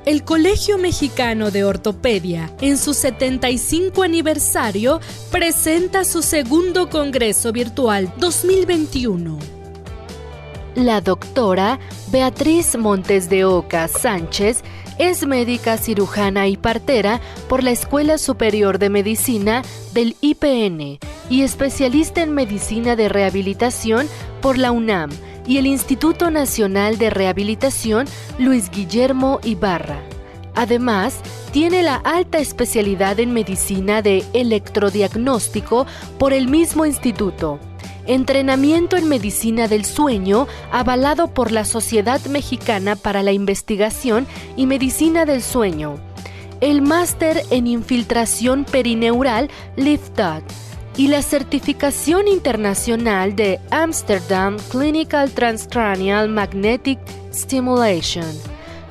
el Colegio Mexicano de Ortopedia, en su 75 aniversario, presenta su segundo Congreso Virtual 2021. La doctora Beatriz Montes de Oca Sánchez es médica cirujana y partera por la Escuela Superior de Medicina del IPN y especialista en medicina de rehabilitación por la UNAM y el Instituto Nacional de Rehabilitación Luis Guillermo Ibarra. Además, tiene la alta especialidad en medicina de electrodiagnóstico por el mismo instituto, entrenamiento en medicina del sueño avalado por la Sociedad Mexicana para la Investigación y Medicina del Sueño, el máster en infiltración perineural LIFT y la certificación internacional de Amsterdam Clinical Transcranial Magnetic Stimulation.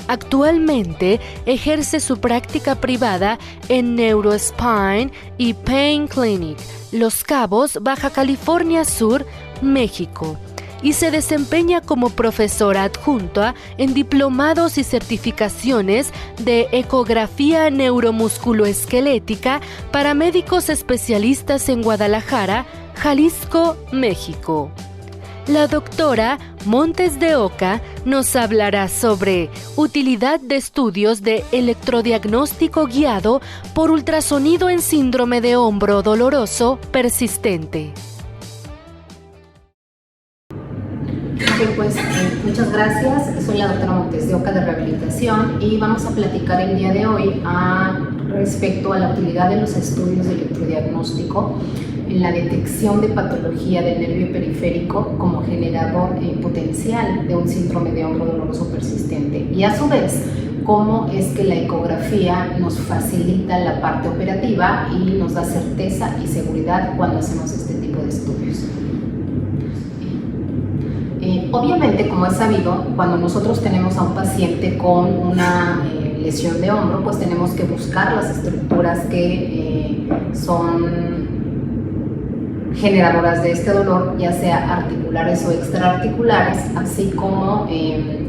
Actualmente ejerce su práctica privada en Neurospine y Pain Clinic, Los Cabos, Baja California Sur, México, y se desempeña como profesora adjunta en diplomados y certificaciones de ecografía neuromusculoesquelética para médicos especialistas en Guadalajara, Jalisco, México. La doctora Montes de Oca nos hablará sobre utilidad de estudios de electrodiagnóstico guiado por ultrasonido en síndrome de hombro doloroso persistente. Muchas gracias. Soy la doctora Montes de Oca de Rehabilitación y vamos a platicar el día de hoy respecto a la utilidad de los estudios de electrodiagnóstico en la detección de patología del nervio periférico como generador potencial de un síndrome de hombro doloroso persistente, y a su vez cómo es que la ecografía nos facilita la parte operativa y nos da certeza y seguridad cuando hacemos este tipo de estudios. Obviamente, como es sabido, cuando nosotros tenemos a un paciente con una lesión de hombro, pues tenemos que buscar las estructuras que son generadoras de este dolor, ya sea articulares o extraarticulares, así como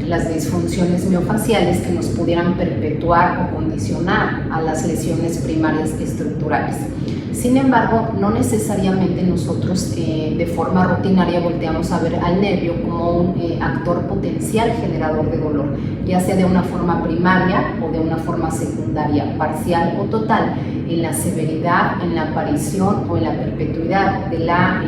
las disfunciones miofaciales que nos pudieran perpetuar o condicionar a las lesiones primarias estructurales. Sin embargo, no necesariamente nosotros de forma rutinaria volteamos a ver al nervio como un actor potencial generador de dolor, ya sea de una forma primaria o de una forma secundaria, parcial o total, en la severidad, en la aparición o en la perpetuidad de la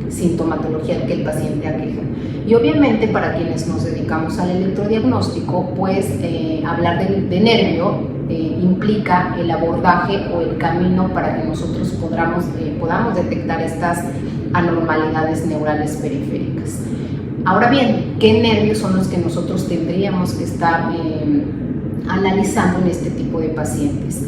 sintomatología que el paciente aqueja. Y obviamente para quienes nos dedicamos al electrodiagnóstico, pues hablar de nervio implica el abordaje o el camino para que nosotros podamos detectar estas anormalidades neurales periféricas. Ahora bien, ¿qué nervios son los que nosotros tendríamos que estar analizando en este tipo de pacientes?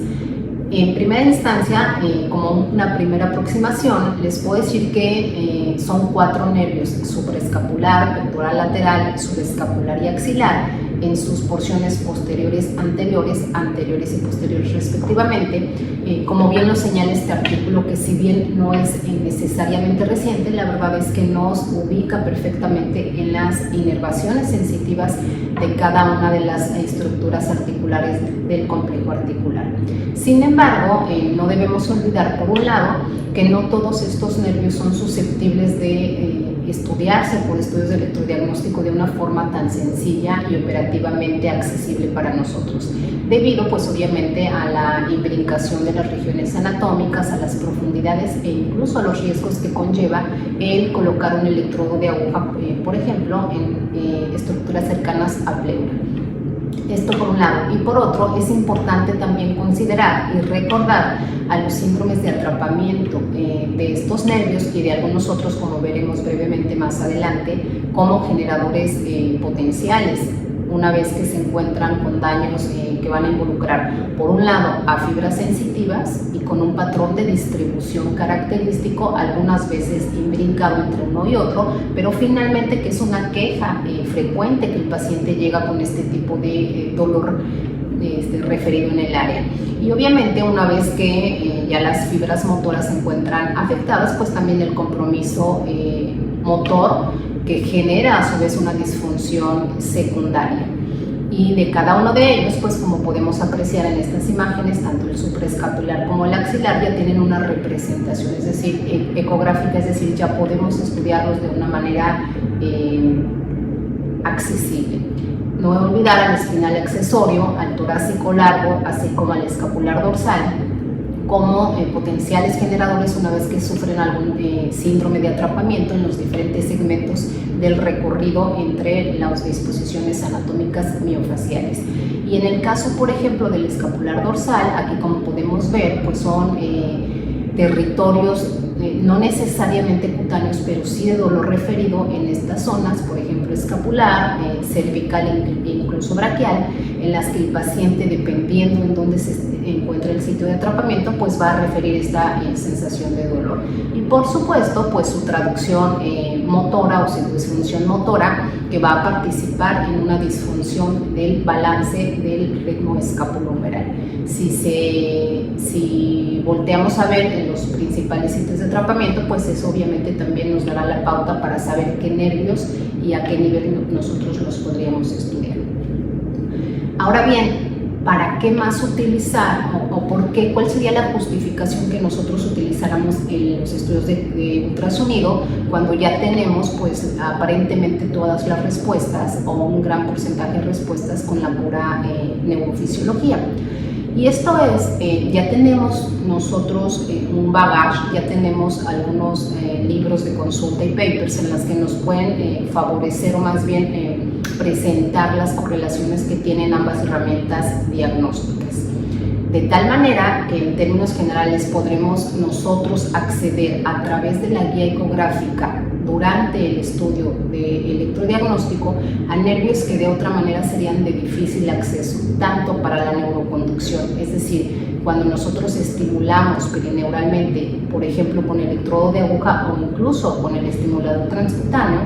En primera instancia, como una primera aproximación, les puedo decir que son 4 nervios: supraescapular, pectoral lateral, subescapular y axilar, en sus porciones posteriores, anteriores y posteriores respectivamente. Como bien lo señala este artículo, que si bien no es necesariamente reciente, la verdad es que nos ubica perfectamente en las inervaciones sensitivas de cada una de las estructuras articulares del complejo articular. Sin embargo, no debemos olvidar, por un lado, que no todos estos nervios son susceptibles de estudiarse por estudios de electrodiagnóstico de una forma tan sencilla y operativamente accesible para nosotros, debido pues obviamente a la imbricación de las regiones anatómicas, a las profundidades e incluso a los riesgos que conlleva el colocar un electrodo de aguja, por ejemplo, en estructuras cercanas a pleura. Esto por un lado. Y por otro, es importante también considerar y recordar a los síndromes de atrapamiento de estos nervios y de algunos otros, como veremos brevemente más adelante, como generadores potenciales, una vez que se encuentran con daños que van a involucrar, por un lado, a fibras sensitivas y con un patrón de distribución característico, algunas veces imbricado entre uno y otro, pero finalmente que es una queja frecuente que el paciente llega con este tipo de dolor referido en el área. Y obviamente una vez que ya las fibras motoras se encuentran afectadas, pues también el compromiso motor, que genera a su vez una disfunción secundaria. Y de cada uno de ellos, pues como podemos apreciar en estas imágenes, tanto el supraescapular como el axilar ya tienen una representación, es decir, ecográfica, es decir, ya podemos estudiarlos de una manera accesible. No olvidar al espinal accesorio, al torácico largo, así como al escapular dorsal, como potenciales generadores una vez que sufren algún síndrome de atrapamiento en los diferentes segmentos del recorrido entre las disposiciones anatómicas miofaciales. Y en el caso, por ejemplo, del escapular dorsal, aquí como podemos ver, pues son territorios no necesariamente cutáneos, pero sí de dolor referido en estas zonas, por ejemplo, escapular, cervical e incluso braquial, en las que el paciente, dependiendo en dónde se encuentra el sitio de atrapamiento, pues va a referir esta sensación de dolor. Y por supuesto, pues su traducción motora o su disfunción motora, que va a participar en una disfunción del balance del ritmo escapulohumeral. Si volteamos a ver en los principales sitios de atrapamiento, pues eso obviamente también nos dará la pauta para saber qué nervios y a qué nivel nosotros los podríamos estudiar. Ahora bien, ¿para qué más utilizar o por qué? ¿Cuál sería la justificación que nosotros utilizáramos en los estudios de ultrasonido cuando ya tenemos pues aparentemente todas las respuestas o un gran porcentaje de respuestas con la pura neurofisiología? Y esto es, ya tenemos nosotros un bagaje, ya tenemos algunos libros de consulta y papers en las que nos pueden favorecer o más bien presentar las correlaciones que tienen ambas herramientas diagnósticas. De tal manera que en términos generales podremos nosotros acceder a través de la guía ecográfica durante el estudio de electrodiagnóstico a nervios que de otra manera serían de difícil acceso, tanto para la neuroconducción, es decir, cuando nosotros estimulamos perineuralmente, por ejemplo con electrodo de aguja o incluso con el estimulador transcutáneo,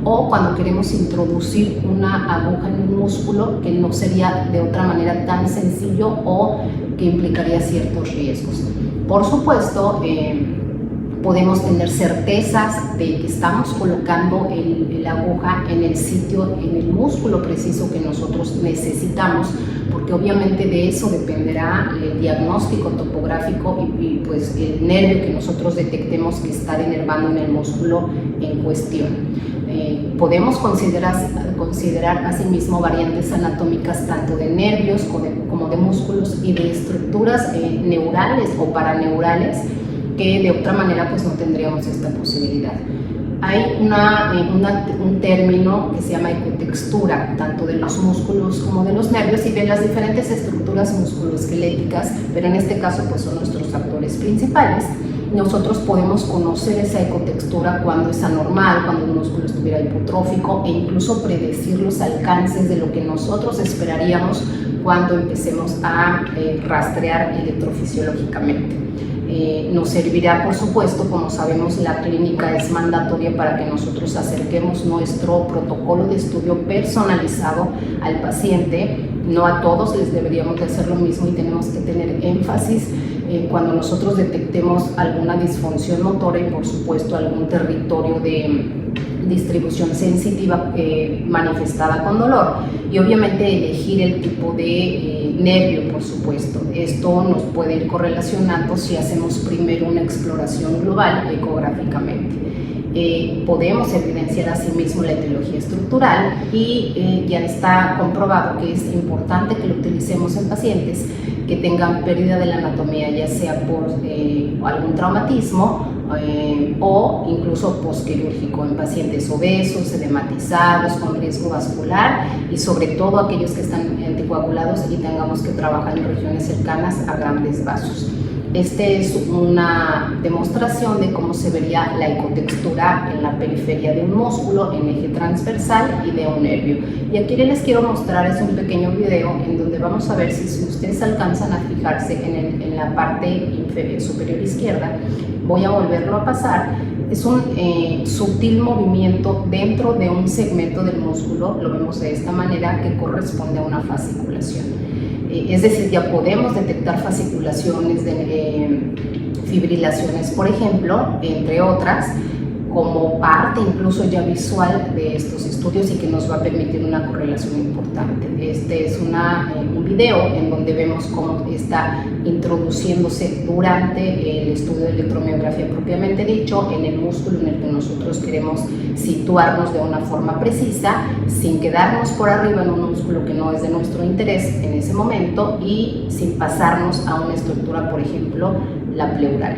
o cuando queremos introducir una aguja en un músculo que no sería de otra manera tan sencillo o que implicaría ciertos riesgos. Por supuesto, podemos tener certezas de que estamos colocando la aguja en el sitio, en el músculo preciso que nosotros necesitamos, porque obviamente de eso dependerá el diagnóstico topográfico y pues el nervio que nosotros detectemos que está denervando en el músculo en cuestión. Podemos considerar asimismo variantes anatómicas tanto de nervios como de músculos y de estructuras neurales o paraneurales que de otra manera pues no tendríamos esta posibilidad. Hay un término que se llama ecotextura, tanto de los músculos como de los nervios y de las diferentes estructuras musculoesqueléticas, pero en este caso pues son nuestros actores principales. Nosotros podemos conocer esa ecotextura cuando es anormal, cuando el músculo estuviera hipotrófico e incluso predecir los alcances de lo que nosotros esperaríamos cuando empecemos a rastrear electrofisiológicamente. Nos servirá, por supuesto, como sabemos, la clínica es mandatoria para que nosotros acerquemos nuestro protocolo de estudio personalizado al paciente. No a todos les deberíamos de hacer lo mismo y tenemos que tener énfasis cuando nosotros detectemos alguna disfunción motora y, por supuesto, algún territorio de distribución sensitiva manifestada con dolor y obviamente elegir el tipo de nervio, por supuesto. Esto nos puede ir correlacionando si hacemos primero una exploración global ecográficamente. Podemos evidenciar asimismo la etiología estructural y ya está comprobado que es importante que lo utilicemos en pacientes que tengan pérdida de la anatomía, ya sea por algún traumatismo o incluso posquirúrgico en pacientes obesos, edematizados, con riesgo vascular y sobre todo aquellos que están anticoagulados y tengamos que trabajar en regiones cercanas a grandes vasos. Este es una demostración de cómo se vería la ecotextura en la periferia de un músculo, en eje transversal y de un nervio. Y aquí les quiero mostrar es un pequeño video en donde vamos a ver si ustedes alcanzan a fijarse en la parte superior izquierda. Voy a volverlo a pasar. Es un sutil movimiento dentro de un segmento del músculo, lo vemos de esta manera, que corresponde a una fasciculación. Es decir, ya podemos detectar fasciculaciones de fibrilaciones, por ejemplo, entre otras, como parte incluso ya visual de estos estudios y que nos va a permitir una correlación importante. Este es un video en donde vemos cómo está introduciéndose durante el estudio de electromiografía propiamente dicho en el músculo en el que nosotros queremos situarnos de una forma precisa, sin quedarnos por arriba en un músculo que no es de nuestro interés en ese momento y sin pasarnos a una estructura, por ejemplo, la pleural.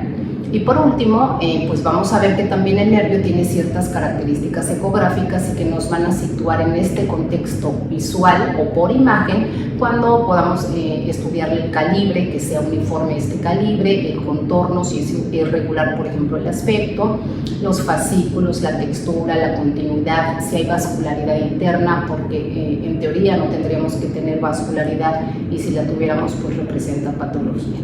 Y por último, pues vamos a ver que también el nervio tiene ciertas características ecográficas y que nos van a situar en este contexto visual o por imagen cuando podamos estudiar el calibre, que sea uniforme este calibre, el contorno, si es irregular, por ejemplo, el aspecto, los fascículos, la textura, la continuidad, si hay vascularidad interna, porque en teoría no tendríamos que tener vascularidad y si la tuviéramos, pues representa patología.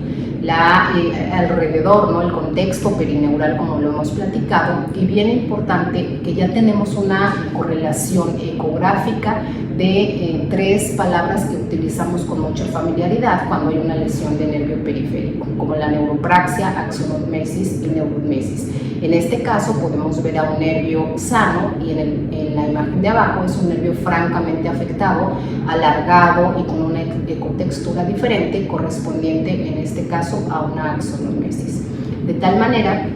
Alrededor, ¿no? El contexto perineural, como lo hemos platicado, y bien importante que ya tenemos una correlación ecográfica de 3 palabras que utilizamos con mucha familiaridad cuando hay una lesión de nervio periférico, como la neuropraxia, axonotmesis y neurotmesis. En este caso podemos ver a un nervio sano y en la imagen de abajo es un nervio francamente afectado, alargado y con una ecotextura diferente correspondiente en este caso a una axonotmesis. De tal manera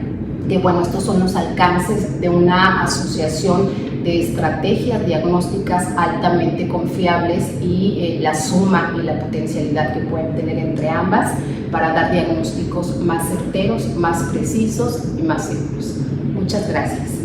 que, bueno, estos son los alcances de una asociación de estrategias diagnósticas altamente confiables y la suma y la potencialidad que pueden tener entre ambas para dar diagnósticos más certeros, más precisos y más seguros. Muchas gracias.